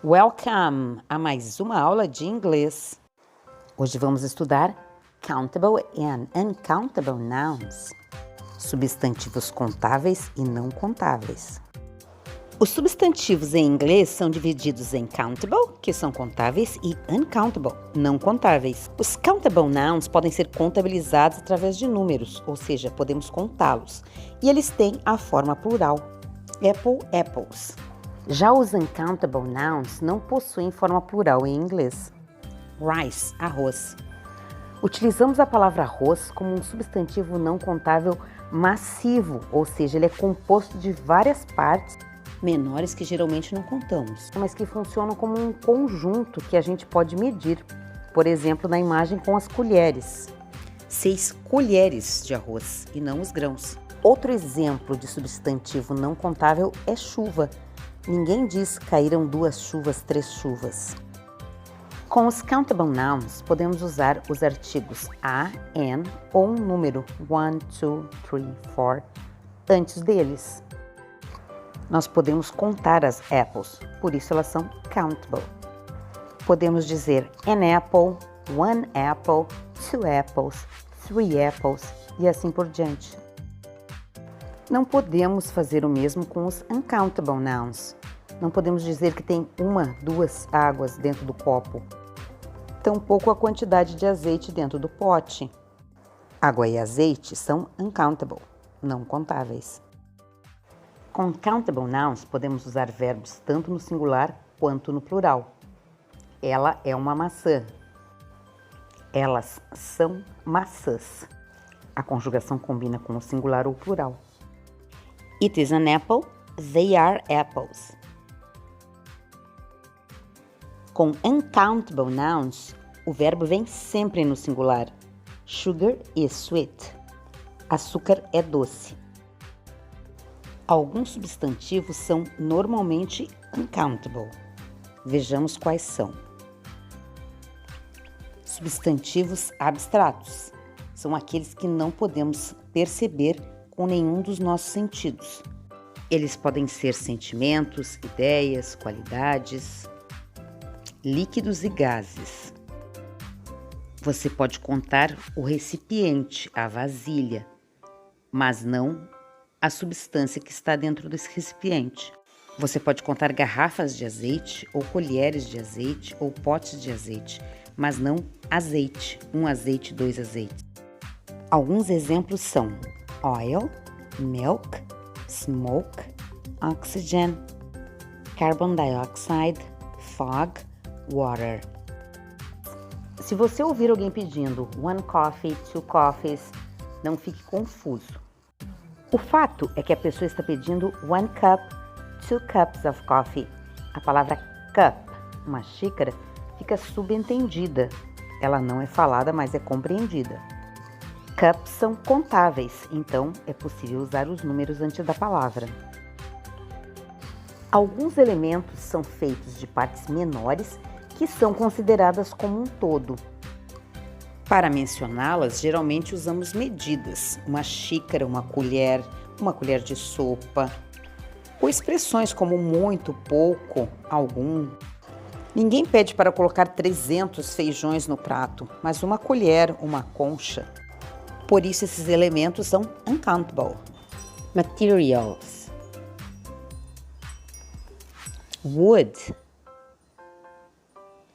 Welcome a mais uma aula de inglês. Hoje vamos estudar countable and uncountable nouns, substantivos contáveis e não contáveis. Os substantivos em inglês são divididos em countable, que são contáveis, e uncountable, não contáveis. Os countable nouns podem ser contabilizados através de números, ou seja, podemos contá-los, e eles têm a forma plural, apple, apples. Já os uncountable nouns não possuem forma plural em inglês. Rice, arroz. Utilizamos a palavra arroz como um substantivo não contável massivo, ou seja, ele é composto de várias partes menores que geralmente não contamos, mas que funcionam como um conjunto que a gente pode medir. Por exemplo, na imagem com as colheres. 6 colheres de arroz e não os grãos. Outro exemplo de substantivo não contável é chuva. Ninguém diz caíram 2 chuvas, 3 chuvas. Com os countable nouns, podemos usar os artigos a, an ou um número 1, 2, 3, 4 antes deles. Nós podemos contar as apples, por isso elas são countable. Podemos dizer an apple, 1 apple, 2 apples, 3 apples e assim por diante. Não podemos fazer o mesmo com os uncountable nouns. Não podemos dizer que tem 1, 2 águas dentro do copo. Tampouco a quantidade de azeite dentro do pote. Água e azeite são uncountable, não contáveis. Com countable nouns, podemos usar verbos tanto no singular quanto no plural. Ela é uma maçã. Elas são maçãs. A conjugação combina com o singular ou plural. It is an apple. They are apples. Com uncountable nouns, o verbo vem sempre no singular. Sugar is sweet. Açúcar é doce. Alguns substantivos são normalmente uncountable. Vejamos quais são. Substantivos abstratos. São aqueles que não podemos perceber com nenhum dos nossos sentidos. Eles podem ser sentimentos, ideias, qualidades, líquidos e gases. Você pode contar o recipiente, a vasilha, mas não a substância que está dentro desse recipiente. Você pode contar garrafas de azeite, ou colheres de azeite, ou potes de azeite, mas não azeite, 1 azeite, 2 azeites. Alguns exemplos são oil, milk, smoke, oxygen, carbon dioxide, fog, water. Se você ouvir alguém pedindo 1 coffee, 2 coffees, não fique confuso. O fato é que a pessoa está pedindo 1 cup, 2 cups of coffee. A palavra cup, uma xícara, fica subentendida. Ela não é falada, mas é compreendida. Cups são contáveis, então é possível usar os números antes da palavra. Alguns elementos são feitos de partes menores que são consideradas como um todo. Para mencioná-las, geralmente usamos medidas, uma xícara, uma colher de sopa, ou expressões como muito, pouco, algum. Ninguém pede para colocar 300 feijões no prato, mas uma colher, uma concha. Por isso, esses elementos são uncountable. Materials: wood,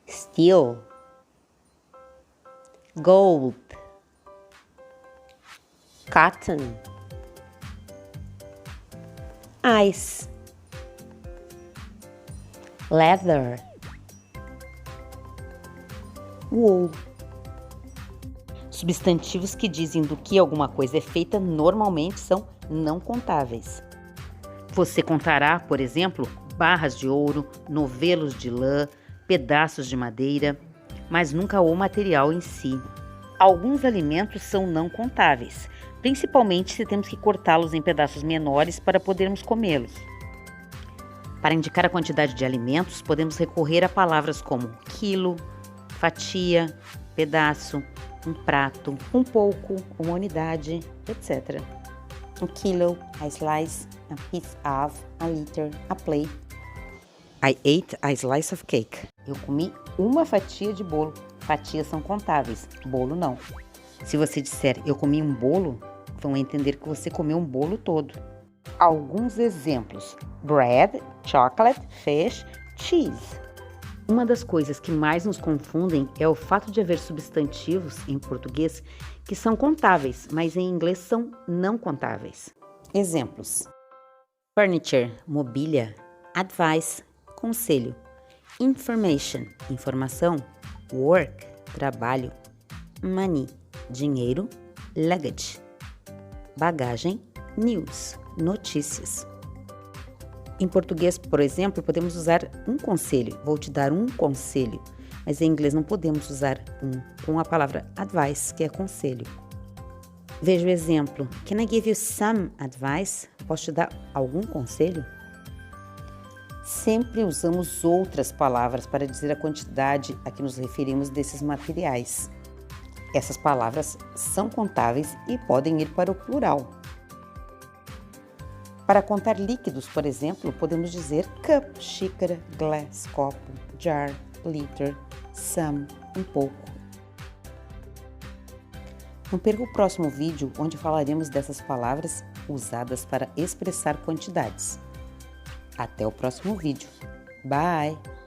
steel, gold, cotton, ice, leather, wool. Substantivos que dizem do que alguma coisa é feita normalmente são não contáveis. Você contará, por exemplo, barras de ouro, novelos de lã, pedaços de madeira, mas nunca o material em si. Alguns alimentos são não contáveis, principalmente se temos que cortá-los em pedaços menores para podermos comê-los. Para indicar a quantidade de alimentos, podemos recorrer a palavras como quilo, fatia, pedaço, um prato, um pouco, uma unidade, etc. A kilo, a slice, a piece of, a liter, a plate. I ate a slice of cake. Eu comi uma fatia de bolo. Fatias são contáveis, bolo não. Se você disser eu comi um bolo, vão entender que você comeu um bolo todo. Alguns exemplos: bread, chocolate, fish, cheese. Uma das coisas que mais nos confundem é o fato de haver substantivos em português que são contáveis, mas em inglês são não contáveis. Exemplos: furniture, mobília, advice, conselho, information, informação, work, trabalho, money, dinheiro, luggage, bagagem, news, notícias. Em português, por exemplo, podemos usar um conselho, vou te dar um conselho, mas em inglês não podemos usar um com a palavra advice, que é conselho. Veja o exemplo: Can I give you some advice? Posso te dar algum conselho? Sempre usamos outras palavras para dizer a quantidade a que nos referimos desses materiais. Essas palavras são contáveis e podem ir para o plural. Para contar líquidos, por exemplo, podemos dizer cup, xícara, glass, copo, jar, liter, some, um pouco. Não perca o próximo vídeo, onde falaremos dessas palavras usadas para expressar quantidades. Até o próximo vídeo. Bye!